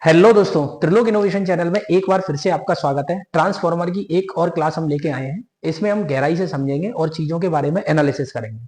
Hello दोस्तों, Trilok innovation channel में एक बार फिर से आपका स्वागत है। ट्रांसफॉर्मर की एक और क्लास हम लेके आए हैं। इसमें हम गहराई से समझेंगे और चीजों के बारे में एनालिसिस करेंगे।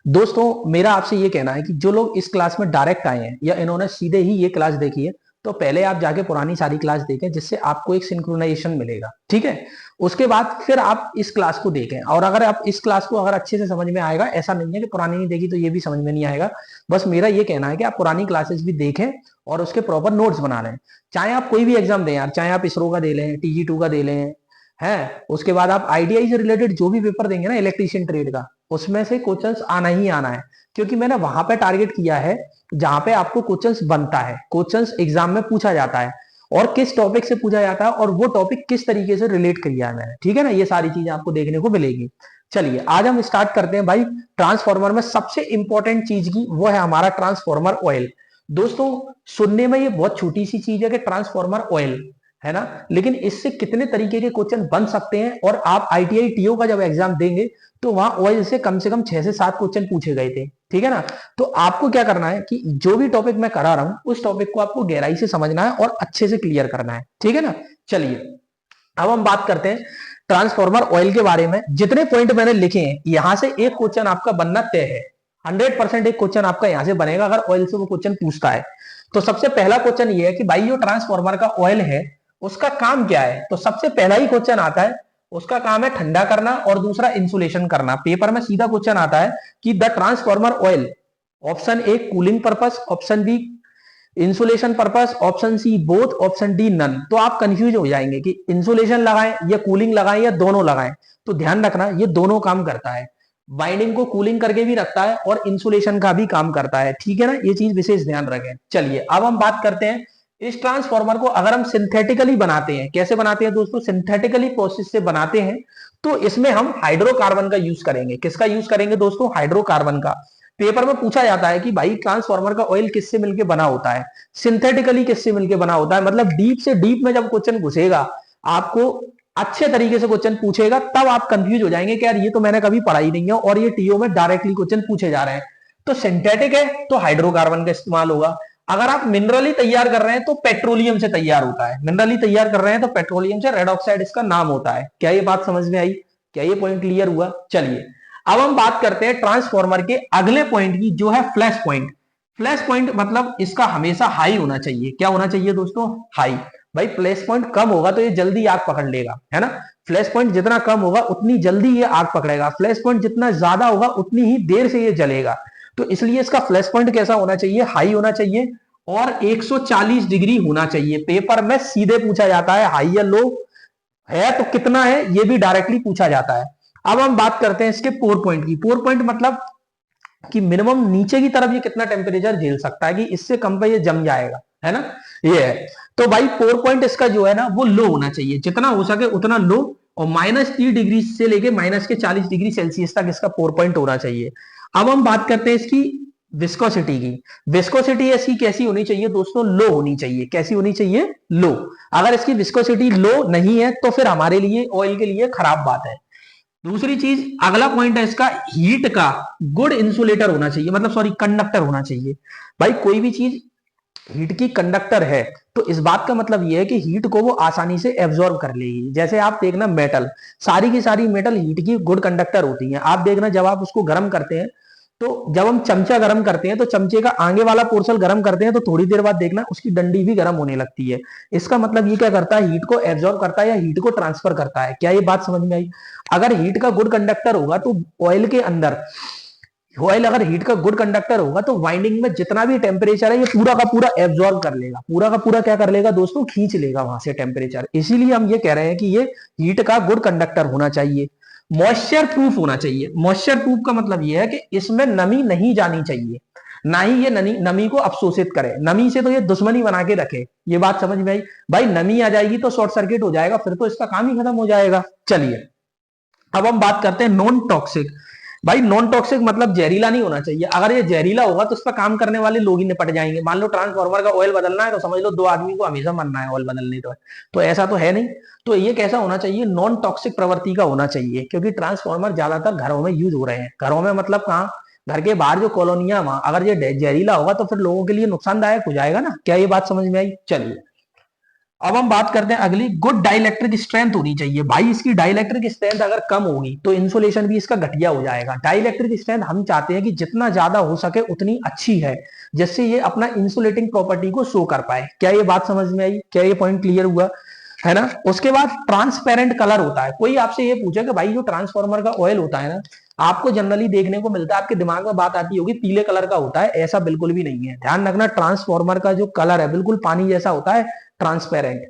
दोस्तों, मेरा आपसे ये कहना है कि जो लोग इस क्लास में डायरेक्ट आए हैं या इन्होंने सीधे ही ये क्लास देखी है, तो पहले आप जाके पुरानी सारी क्लास देखें, जिससे आपको एक सिंक्रोनाइजेशन मिलेगा। ठीक है, उसके बाद फिर आप इस क्लास को देखें। और अगर आप इस क्लास को अगर अच्छे से समझ में आएगा, ऐसा नहीं है कि पुरानी नहीं देखी तो ये भी समझ में नहीं आएगा। बस मेरा ये कहना है कि आप पुरानी क्लासेस भी देखें और उसके प्रॉपर नोट्स बना लें। चाहे आप कोई भी एग्जाम दें यार, चाहे आप इसरो का दे लें, टीजी2 का दे लें, है उसके बाद आप आईटीआई से रिलेटेड जो भी पेपर देंगे ना, इलेक्ट्रीशियन ट्रेड का, उसमें से क्वेश्चंस आना ही आना है। क्योंकि मैंने वहां पे टारगेट किया है जहां पे आपको क्वेश्चंस बनता है, क्वेश्चंस एग्जाम में पूछा जाता है, और किस टॉपिक से पूछा जाता है और वो टॉपिक किस तरीके से रिलेट किया है मैंने। ठीक है ना, ये सारी चीजें आपको देखने को मिलेगी। चलिए आज हम स्टार्ट करते हैं भाई। ट्रांसफॉर्मर में सबसे इंपॉर्टेंट चीज की वो है हमारा ट्रांसफॉर्मर ऑयल। दोस्तों, सुनने में ये बहुत छोटी सी चीज है कि ट्रांसफॉर्मर ऑयल है ना, लेकिन इससे कितने तरीके के क्वेश्चन बन सकते हैं। और आप आईटीआई टीओ का जब एग्जाम देंगे तो वहां ऑयल से कम 6 से 7 क्वेश्चन पूछे गए थे। ठीक है ना, तो आपको क्या करना है कि जो भी टॉपिक मैं करा रहा हूं उस टॉपिक को आपको गहराई से समझना है और अच्छे से क्लियर करना है। ठीक है ना, चलिए अब हम बात करते हैं ट्रांसफॉर्मर ऑयल के बारे में। जितने पॉइंट मैंने लिखे हैं यहां से एक क्वेश्चन आपका बनना तय है। 100% एक क्वेश्चन आपका यहां से बनेगा अगर ऑयल से वो क्वेश्चन पूछता है। तो सबसे पहला क्वेश्चन ये है कि भाई जो ट्रांसफॉर्मर का ऑयल है उसका काम क्या है। तो सबसे पहला ही क्वेश्चन आता है, उसका काम है ठंडा करना और दूसरा इंसुलेशन करना। पेपर में सीधा क्वेश्चन आता है कि the transformer oil, option A cooling purpose, option B insulation purpose, option C both, option D none. तो आप कंफ्यूज हो जाएंगे कि इंसुलेशन लगाएं या कूलिंग लगाएं या दोनों लगाएं। तो ध्यान रखना ये दोनों काम करता है, बाइंडिंग को कूलिंग करके भी रखता है और इंसुलेशन का भी काम करता है। ठीक है ना, ये चीज विशेष ध्यान रखें। चलिए अब हम बात करते हैं इस ट्रांसफॉर्मर को अगर हम सिंथेटिकली बनाते हैं। कैसे बनाते हैं दोस्तों? सिंथेटिकली प्रोसेस से बनाते हैं तो इसमें हम हाइड्रोकार्बन का यूज करेंगे। किसका यूज करेंगे दोस्तों? हाइड्रोकार्बन का। पेपर में पूछा जाता है कि भाई ट्रांसफॉर्मर का ऑयल किससे मिलकर बना होता है, सिंथेटिकली किससे मिलकर बना होता है। मतलब डीप से डीप में जब क्वेश्चन घुसेगा, आपको अच्छे तरीके से क्वेश्चन पूछेगा, तब आप कंफ्यूज हो जाएंगे कि यार ये तो मैंने कभी पढ़ा ही नहीं है और ये टीओ में डायरेक्टली क्वेश्चन पूछे जा रहे हैं। तो सिंथेटिक है तो हाइड्रोकार्बन का इस्तेमाल होगा। अगर आप मिनरली तैयार कर रहे हैं तो पेट्रोलियम से तैयार होता है। मिनरली तैयार कर रहे हैं तो पेट्रोलियम से, रेड ऑक्साइड इसका नाम होता है। क्या ये बात समझ में आई? क्या ये पॉइंट क्लियर हुआ? चलिए अब हम बात करते हैं ट्रांसफॉर्मर के अगले पॉइंट की, जो है फ्लैश पॉइंट। फ्लैश पॉइंट मतलब इसका हमेशा हाई होना चाहिए। क्या होना चाहिए दोस्तों? हाई। भाई फ्लैश पॉइंट कम होगा तो ये जल्दी आग पकड़ लेगा, है ना। फ्लैश पॉइंट जितना कम होगा उतनी जल्दी ये आग पकड़ेगा, फ्लैश पॉइंट जितना ज्यादा होगा उतनी ही देर से ये जलेगा। तो इसलिए इसका फ्लैश पॉइंट कैसा होना चाहिए? हाई होना चाहिए और 140 डिग्री होना चाहिए। पेपर में सीधे पूछा जाता है हाई या लो है तो कितना है, ये भी डायरेक्टली पूछा जाता है। अब हम बात करते हैं इसके पोर पॉइंट की। पोर पॉइंट मतलब कि मिनिमम नीचे की तरफ ये कितना टेम्परेचर झेल सकता है, कि इससे कम पे ये जम जाएगा, है ना, ये है। तो भाई पोर पॉइंट इसका जो है ना वो लो होना चाहिए, जितना हो सके उतना लो। और -30 डिग्री से लेके -40 डिग्री सेल्सियस तक इसका पोर पॉइंट होना चाहिए। अब हम बात करते हैं इसकी विस्कोसिटी की। विस्कोसिटी ऐसी कैसी होनी चाहिए दोस्तों? लो होनी चाहिए। कैसी होनी चाहिए? लो। अगर इसकी विस्कोसिटी लो नहीं है तो फिर हमारे लिए, ऑयल के लिए खराब बात है। दूसरी चीज, अगला पॉइंट है इसका, हीट का गुड इंसुलेटर होना चाहिए, मतलब सॉरी कंडक्टर होना चाहिए। भाई कोई भी चीज हीट की कंडक्टर है तो इस बात का मतलब यह है कि हीट को वो आसानी से एब्जॉर्ब कर लेगी। जैसे आप देखना मेटल, सारी की सारी मेटल हीट की गुड कंडक्टर होती हैं। आप देखना जब आप उसको गर्म करते हैं, तो जब हम चमचा गर्म करते हैं तो चमचे का आगे वाला पोर्शन गर्म करते हैं तो थोड़ी देर बाद देखना उसकी डंडी भी गर्म होने लगती है। इसका मतलब ये क्या करता है? हीट को एब्जॉर्ब करता है या हीट को ट्रांसफर करता है। क्या ये बात समझ में आई? अगर हीट का गुड कंडक्टर होगा तो ऑयल के अंदर, ऑयल अगर हीट का गुड कंडक्टर होगा तो वाइंडिंग में जितना भी टेम्परेचर है ये पूरा का पूरा एब्जॉर्ब कर लेगा, पूरा का पूरा क्या कर लेगा दोस्तों? खींच लेगा वहां से टेम्परेचर। इसीलिए हम ये कह रहे हैं कि ये हीट का गुड कंडक्टर होना चाहिए। मॉइस्चर प्रूफ होना चाहिए। मॉइस्चर प्रूफ का मतलब यह है कि इसमें नमी नहीं जानी चाहिए, ना ही ये नमी को अवशोषित करे। नमी से तो ये दुश्मनी बना के रखे। ये बात समझ में आई? भाई नमी आ जाएगी तो शॉर्ट सर्किट हो जाएगा, फिर तो इसका काम ही खत्म हो जाएगा। चलिए अब हम बात करते हैं नॉन टॉक्सिक। भाई नॉन टॉक्सिक मतलब जहरीला नहीं होना चाहिए। अगर ये जहरीला होगा तो इस पर काम करने वाले लोग ही निपट जाएंगे। मान लो ट्रांसफॉर्मर का ऑयल बदलना है तो समझ लो 2 आदमी को हमेशा मरना है ऑयल बदलने। तो ऐसा तो है नहीं। तो ये कैसा होना चाहिए? नॉन टॉक्सिक प्रवृत्ति का होना चाहिए। क्योंकि ट्रांसफॉर्मर ज्यादातर घरों में यूज हो रहे हैं। घरों में मतलब कहाँ? घर के बाहर जो कॉलोनियां, वहां अगर ये जहरीला होगा तो फिर लोगों के लिए नुकसानदायक हो जाएगा ना। क्या ये बात समझ में आई? चलिए अब हम बात करते हैं अगली, गुड डाइलेक्ट्रिक स्ट्रेंथ होनी चाहिए। भाई इसकी डाइलेक्ट्रिक स्ट्रेंथ अगर कम होगी तो इंसुलेशन भी इसका घटिया हो जाएगा। डाइलेक्ट्रिक स्ट्रेंथ हम चाहते हैं कि जितना ज्यादा हो सके उतनी अच्छी है, जिससे ये अपना इंसुलेटिंग प्रॉपर्टी को शो कर पाए। क्या ये बात समझ में आई? क्या ये पॉइंट क्लियर हुआ? है ना। उसके बाद ट्रांसपेरेंट कलर होता है। कोई आपसे ये पूछे कि भाई जो ट्रांसफार्मर का ऑयल होता है ना, आपको जनरली देखने को मिलता है, आपके दिमाग में बात आती होगी पीले कलर का होता है। ऐसा बिल्कुल भी नहीं है। ध्यान रखना, ट्रांसफार्मर का जो कलर है बिल्कुल पानी जैसा होता है, ट्रांसपेरेंट।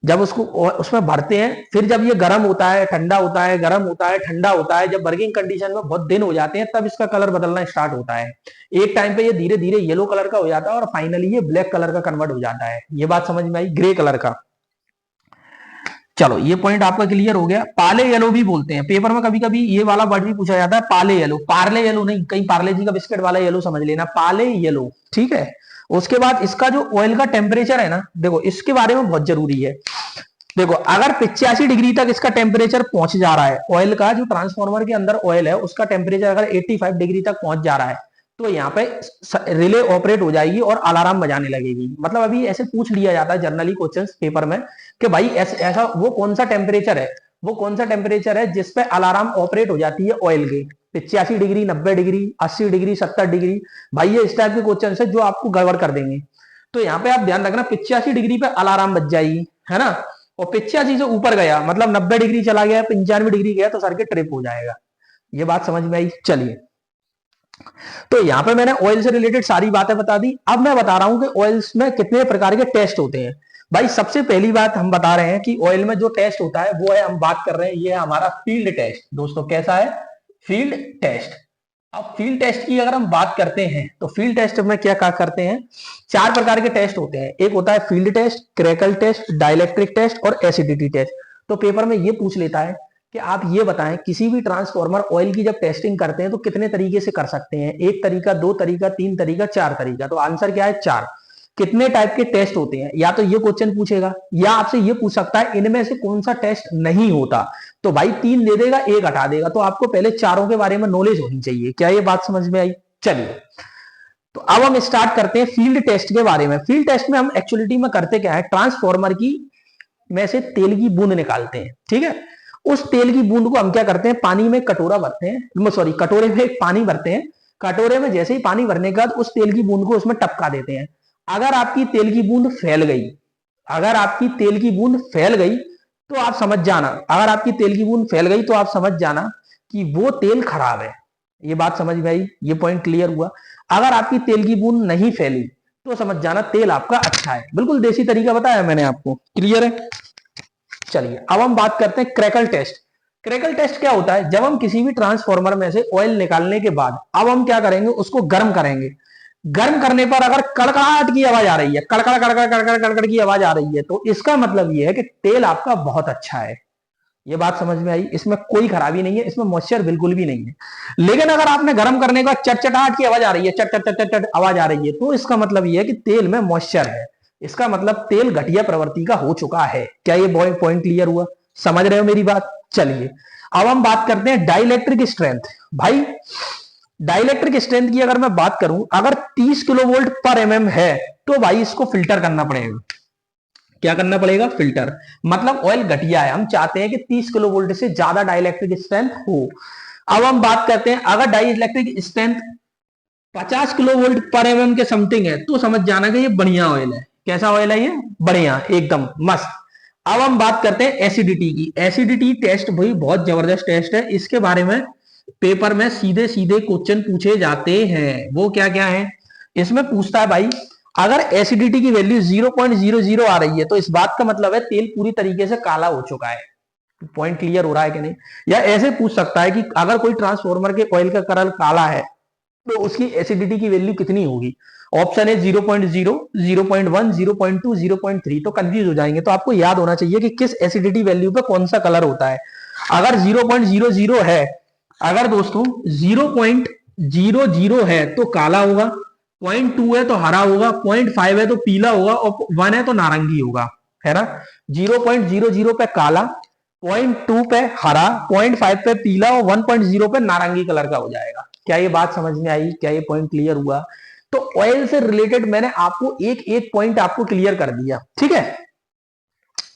जब उसको उसमें भरते हैं, फिर जब ये गर्म होता है, ठंडा होता है, गर्म होता है, ठंडा होता है, जब वर्किंग कंडीशन में बहुत दिन हो जाते हैं, तब इसका कलर बदलना स्टार्ट होता है। एक टाइम पे ये धीरे धीरे येलो कलर का हो जाता है और फाइनली ये ब्लैक कलर का कन्वर्ट हो जाता है। ये बात समझ में आई? ग्रे कलर का। चलो ये पॉइंट आपका क्लियर हो गया। पाले येलो भी बोलते हैं, पेपर में कभी कभी ये वाला वर्ड भी पूछा जाता है, पाले येलो। पार्ले येलो नहीं, कहीं पार्ले जी का बिस्किट वाला येलो समझ लेना, पाले येलो, ठीक है। उसके बाद इसका जो ऑयल का टेम्परेचर है ना, देखो इसके बारे में बहुत जरूरी है। देखो अगर 85 डिग्री तक इसका टेम्परेचर पहुंच जा रहा है, ऑयल का जो ट्रांसफार्मर के अंदर ऑयल है उसका टेम्परेचर अगर 85 डिग्री तक पहुंच जा रहा है, तो यहाँ पे रिले ऑपरेट हो जाएगी और अलार्म बजाने लगेगी। मतलब अभी ऐसे पूछ लिया जाता है जनरली क्वेश्चंस पेपर में कि भाई ऐसा वो कौन सा टेम्परेचर है, वो कौन सा टेम्परेचर है जिसपे अलार्म ऑपरेट हो जाती है ऑयल के। 85 डिग्री, 90 डिग्री, 80 डिग्री, 70 डिग्री। भाई ये इस टाइप के क्वेश्चन है जो आपको गड़बड़ कर देंगे। तो यहाँ पे आप ध्यान रखना, 85 डिग्री पे अलार्म बज जाएगी, है ना। और 85 से ऊपर गया मतलब 90 डिग्री चला गया, 95 डिग्री गया, तो सर्किट ट्रिप हो जाएगा। ये बात समझ में आई? चलिए, तो यहां पे मैंने ऑयल से रिलेटेड सारी बातें बता दी। अब मैं बता रहा हूं कि ऑयल्स में कितने प्रकार के टेस्ट होते हैं। भाई सबसे पहली बात हम बता रहे हैं कि ऑयल में जो टेस्ट होता है वो है, हम बात कर रहे हैं, ये है हमारा फील्ड टेस्ट। दोस्तों कैसा है? Field test. अब फील्ड टेस्ट की अगर हम बात करते हैं तो फील्ड टेस्ट में क्या क्या करते हैं, चार प्रकार के टेस्ट होते हैं। एक होता है field test, crackle test, dielectric test और एसिडिटी टेस्ट। तो पेपर में ये पूछ लेता है कि आप ये बताएं, किसी भी ट्रांसफार्मर ऑयल की जब टेस्टिंग करते हैं तो कितने तरीके से कर सकते हैं? एक तरीका, दो तरीका, तीन तरीका, चार तरीका। तो आंसर क्या है? चार। कितने टाइप के टेस्ट होते हैं, या तो ये क्वेश्चन पूछेगा या आपसे ये पूछ सकता है इनमें से कौन सा टेस्ट नहीं होता। तो भाई तीन दे देगा, एक हटा देगा। तो आपको पहले चारों के बारे में नॉलेज होनी चाहिए। क्या ये बात समझ में आई? चलिए, तो अब हम स्टार्ट करते हैं फील्ड टेस्ट के बारे में। फील्ड टेस्ट में हम एक्चुअलिटी में करते क्या है, ट्रांसफार्मर की में से तेल की बूंद निकालते हैं, ठीक है। उस तेल की बूंद को हम क्या करते हैं, पानी में कटोरा भरते हैं, सॉरी कटोरे में पानी भरते हैं। कटोरे में जैसे ही पानी भरने के बाद उस तेल की बूंद को उसमें टपका देते हैं। अगर आपकी तेल की बूंद फैल गई, अगर आपकी तेल की बूंद फैल गई तो आप समझ जाना, अगर आपकी तेल की बूंद फैल गई तो आप समझ जाना कि वो तेल खराब है। ये बात समझ में आई? ये पॉइंट क्लियर हुआ? अगर आपकी तेल की बूंद नहीं फैली तो समझ जाना तेल आपका अच्छा है। बिल्कुल देसी तरीका बताया मैंने आपको, क्लियर है? चलिए, अब हम बात करते हैं क्रैकल टेस्ट। क्रैकल टेस्ट क्या होता है, जब हम किसी भी ट्रांसफार्मर में से ऑयल निकालने के बाद अब हम क्या करेंगे, उसको गर्म करेंगे। गर्म करने पर अगर कड़कड़ाहट की आवाज आ रही है, कड़कड़ कड़कड़ कड़कड़ कड़कड़ की आवाज आ रही है, तो इसका मतलब यह है कि तेल आपका बहुत अच्छा है। ये बात समझ में आई? इसमें कोई खराबी नहीं है, इसमें मॉइस्चर बिल्कुल भी नहीं है। लेकिन अगर आपने गर्म करने का चटचटाहट की आवाज आ रही है, चट चट चट चट आवाज आ रही है, तो इसका मतलब यह है कि तेल में मॉइस्चर है। इसका मतलब तेल घटिया प्रवृत्ति का हो चुका है। क्या ये पॉइंट क्लियर हुआ? समझ रहे हो मेरी बात? चलिए, अब हम बात करते हैं डाइलेक्ट्रिक स्ट्रेंथ। भाई डाइलेक्ट्रिक स्ट्रेंथ की अगर मैं बात करूं, अगर 30 किलो वोल्ट पर एमएम है तो भाई इसको फिल्टर करना पड़ेगा। क्या करना पड़ेगा? फिल्टर। मतलब ऑयल घटिया है, हम चाहते हैं कि 30 किलो वोल्ट से ज्यादा डाइलेक्ट्रिक स्ट्रेंथ हो। अब हम बात करते हैं, अगर डाइलेक्ट्रिक स्ट्रेंथ 50 किलो वोल्ट पर एमएम के समथिंग है तो समझ जाना कि ये बढ़िया ऑयल है। कैसा ऑयल है ये? बढ़िया, एकदम मस्त। अब हम बात करते हैं एसिडिटी की। एसिडिटी टेस्ट भाई बहुत जबरदस्त टेस्ट है। इसके बारे में पेपर में सीधे सीधे क्वेश्चन पूछे जाते हैं। वो क्या क्या है इसमें पूछता है भाई, अगर एसिडिटी की वैल्यू 0.00 आ रही है तो इस बात का मतलब है तेल पूरी तरीके से काला हो चुका है। पॉइंट क्लियर हो रहा है कि नहीं? या ऐसे पूछ सकता है कि अगर कोई ट्रांसफार्मर के ऑयल का कलर काला है तो उसकी एसिडिटी की वैल्यू कितनी होगी? ऑप्शन है 0.0, 0.1, 0.2, 0.3। तो कंफ्यूज हो जाएंगे। तो आपको याद होना चाहिए कि किस एसिडिटी वैल्यू पे कौन सा कलर होता है। अगर 0.00 है, अगर दोस्तों 0.00 है तो काला होगा, 0.2 है तो हरा होगा, 0.5 है तो पीला होगा और 1 है तो नारंगी होगा, है ना। 0.00 पे काला, 0.2 पे हरा, 0.5 पे पीला और 1.0 पे नारंगी कलर का हो जाएगा। क्या ये बात समझ में आई? क्या ये पॉइंट क्लियर हुआ? तो ऑयल से रिलेटेड मैंने आपको एक एक पॉइंट आपको क्लियर कर दिया, ठीक है।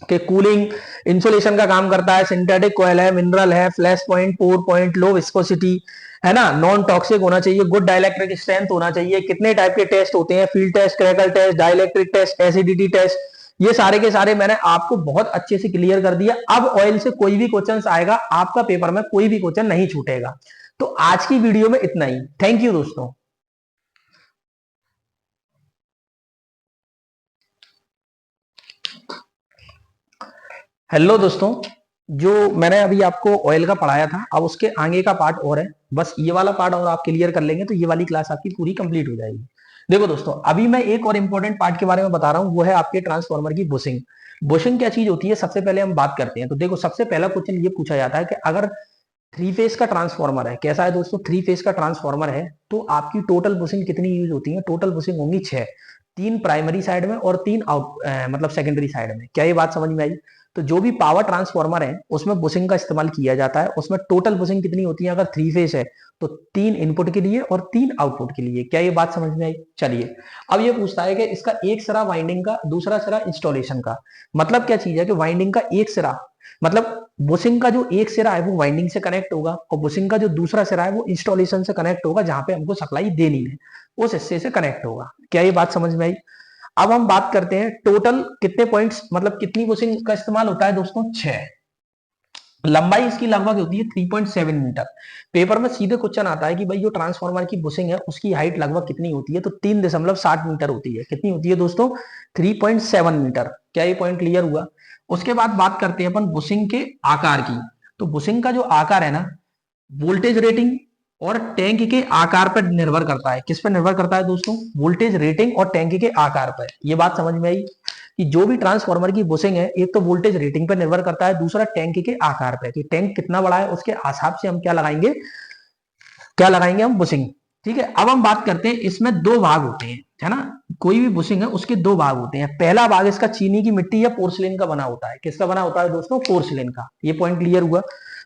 कि कूलिंग इंसुलेशन का काम करता है, सिंथेटिक कॉयल है, मिनरल है, flash point, pour point, low viscosity, है ना, नॉन टॉक्सिक होना चाहिए, गुड डाइलेक्ट्रिक स्ट्रेंथ होना चाहिए, कितने टाइप के टेस्ट होते हैं, field test, crackle test, dielectric test, acidity test, ये सारे के सारे मैंने आपको बहुत अच्छे से क्लियर कर दिया। अब ऑयल से कोई भी क्वेश्चन आएगा आपका पेपर में, कोई भी क्वेश्चन नहीं छूटेगा। तो आज की वीडियो में इतना ही। थैंक यू दोस्तों। हेलो दोस्तों, जो मैंने अभी आपको ऑयल का पढ़ाया था, अब उसके आगे का पार्ट और है, बस ये वाला पार्ट और आप क्लियर कर लेंगे तो ये वाली क्लास आपकी पूरी कंप्लीट हो जाएगी। देखो दोस्तों, अभी मैं एक और इंपॉर्टेंट पार्ट के बारे में बता रहा हूं, वो है आपके ट्रांसफार्मर की बुशिंग। बुशिंग क्या चीज होती है, सबसे पहले हम बात करते हैं। तो देखो, सबसे पहला क्वेश्चन ये पूछा जाता है कि अगर थ्री फेज का ट्रांसफार्मर है, कैसा है दोस्तों, थ्री फेज का ट्रांसफार्मर है, तो आपकी टोटल बुशिंग कितनी यूज होती है? टोटल बुशिंग होंगी 6, 3 प्राइमरी साइड में और 3 मतलब सेकेंडरी साइड में। क्या ये बात समझ में आई? तो जो भी पावर ट्रांसफार्मर है उसमें बुशिंग का इस्तेमाल किया जाता है। उसमें टोटल बुशिंग कितनी होती है अगर थ्री फेज है तो 3 इनपुट के लिए और 3 आउटपुट के लिए। क्या ये बात समझ में आई? चलिए, अब ये पूछता है कि इसका एक सिरा वाइंडिंग का, दूसरा सिरा इंस्टॉलेशन का। मतलब क्या चीज है कि वाइंडिंग का एक सिरा, मतलब बुशिंग का जो एक सिरा है वो वाइंडिंग से कनेक्ट होगा, और बुशिंग का जो दूसरा सिरा है वो इंस्टॉलेशन से कनेक्ट होगा, जहां पे हमको सप्लाई देनी है उस हिस्से से कनेक्ट होगा। क्या ये बात समझ में आई? अब हम बात करते हैं टोटल कितने पॉइंट्स, मतलब कितनी बुशिंग का इस्तेमाल होता है दोस्तों? 6। लंबाई इसकी लगभग होती है 3.7 मीटर। पेपर में सीधे क्वेश्चन आता है कि भाई जो ट्रांसफार्मर की बुशिंग है उसकी हाइट लगभग कितनी होती है, तो 3.60 मीटर होती है। कितनी होती है दोस्तों? 3.7 मीटर। क्या ये पॉइंट क्लियर हुआ? उसके बाद बात करते हैं अपन बुशिंग के आकार की। तो बुशिंग का जो आकार है ना, वोल्टेज रेटिंग और टैंक के आकार पर निर्भर करता है। किस पर निर्भर करता है दोस्तों? वोल्टेज रेटिंग और टैंक के आकार पर। ये बात समझ में आई कि जो भी ट्रांसफार्मर की बुशिंग है, एक तो वोल्टेज रेटिंग पर निर्भर करता है, दूसरा टैंक के आकार पर कि टैंक कितना बड़ा है उसके हिसाब से हम क्या लगाएंगे, हम बुशिंग। ठीक है, अब हम बात करते हैं, इसमें 2 भाग होते हैं, है ना। कोई भी बुशिंग है उसके 2 भाग होते हैं। पहला भाग इसका चीनी की मिट्टी या पोर्सिलेन का बना होता है। किसका बना होता है दोस्तों? पोर्सिलेन का। ये पॉइंट क्लियर हुआ।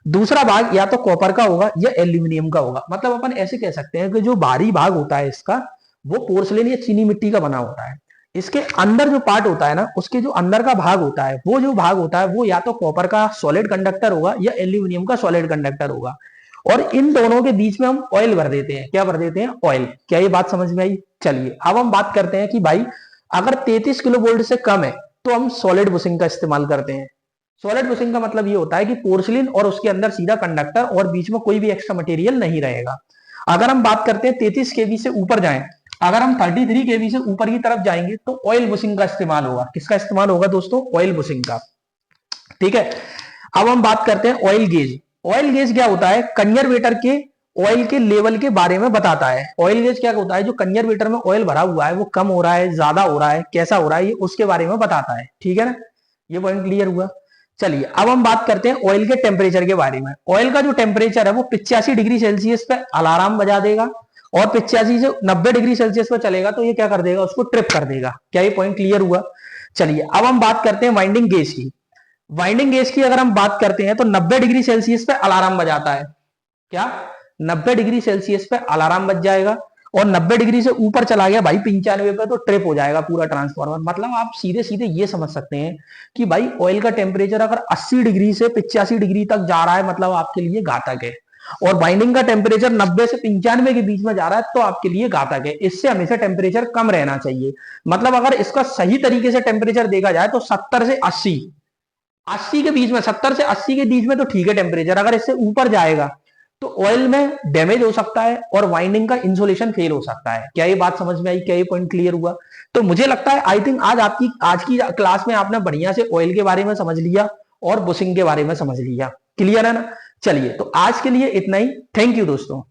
दूसरा भाग या तो कॉपर का होगा या एल्यूमिनियम का होगा। मतलब अपन ऐसे कह सकते हैं कि जो बाहरी भाग होता है इसका, वो पोर्सिलेन या चीनी मिट्टी का बना होता है। इसके अंदर जो पार्ट होता है ना, उसके जो अंदर का भाग होता है, वो जो भाग होता है वो या तो कॉपर का सॉलिड कंडक्टर होगा या एल्यूमिनियम का सॉलिड कंडक्टर होगा। और इन दोनों के बीच में हम ऑयल भर देते हैं। क्या भर देते हैं? ऑयल। क्या ये बात समझ में आई? चलिए, अब हम बात करते हैं कि भाई अगर 33 किलो वोल्ट से कम है तो हम सॉलिड बुशिंग का इस्तेमाल करते हैं। सॉलिड बुशिंग का मतलब ये होता है कि पोर्सिलिन और उसके अंदर सीधा कंडक्टर और बीच में कोई भी एक्स्ट्रा मटेरियल नहीं रहेगा। अगर हम बात करते हैं 33 केवी से ऊपर जाएं, अगर हम 33 केवी से ऊपर की तरफ जाएंगे तो ऑयल बुशिंग का इस्तेमाल होगा। किसका इस्तेमाल होगा दोस्तों? ऑयल बुशिंग का। ठीक है, अब हम बात करते हैं ऑयल गेज। ऑयल गेज क्या होता है? कंजर्वेटर के ऑयल के लेवल के बारे में बताता है। ऑयल गेज क्या होता है? जो कंजर्वेटर में ऑयल भरा हुआ है वो कम हो रहा है, ज्यादा हो रहा है, कैसा हो रहा है, ये उसके बारे में बताता है। ठीक है ना, ये पॉइंट क्लियर हुआ। चलिए, अब हम बात करते हैं ऑयल के टेम्परेचर के बारे में। ऑयल का जो टेम्परेचर है वो 85 डिग्री सेल्सियस पे अलार्म बजा देगा, और 85 से 90 डिग्री सेल्सियस पे चलेगा तो ये क्या कर देगा? उसको ट्रिप कर देगा। क्या ये पॉइंट क्लियर हुआ? चलिए, अब हम बात करते हैं वाइंडिंग गेज की। वाइंडिंग गेज की अगर हम बात करते हैं तो 90 डिग्री सेल्सियस पे अलार्म बजाता है। क्या? 90 डिग्री सेल्सियस पे अलार्म बज जाएगा, और 90 डिग्री से ऊपर चला गया भाई 95 पे, तो ट्रिप हो जाएगा पूरा ट्रांसफार्मर। मतलब आप सीधे सीधे ये समझ सकते हैं कि भाई ऑयल का टेम्परेचर अगर 80 डिग्री से 85 डिग्री तक जा रहा है मतलब आपके लिए घातक है, और बाइंडिंग का टेम्परेचर 90 से 95 के बीच में जा रहा है तो आपके लिए घातक है। इससे हमेशा टेम्परेचर कम रहना चाहिए। मतलब अगर इसका सही तरीके से टेम्परेचर देखा जाए तो 70 से 80 के बीच में, 70 से 80 के बीच में तो ठीक है टेम्परेचर। अगर इससे ऊपर जाएगा तो ऑयल में डैमेज हो सकता है और वाइंडिंग का इंसुलेशन फेल हो सकता है। क्या ये बात समझ में आई? क्या ये पॉइंट क्लियर हुआ? तो मुझे लगता है आई थिंक आज की क्लास में आपने बढ़िया से ऑयल के बारे में समझ लिया और बुशिंग के बारे में समझ लिया। क्लियर है ना? चलिए, तो आज के लिए इतना ही। थैंक यू दोस्तों।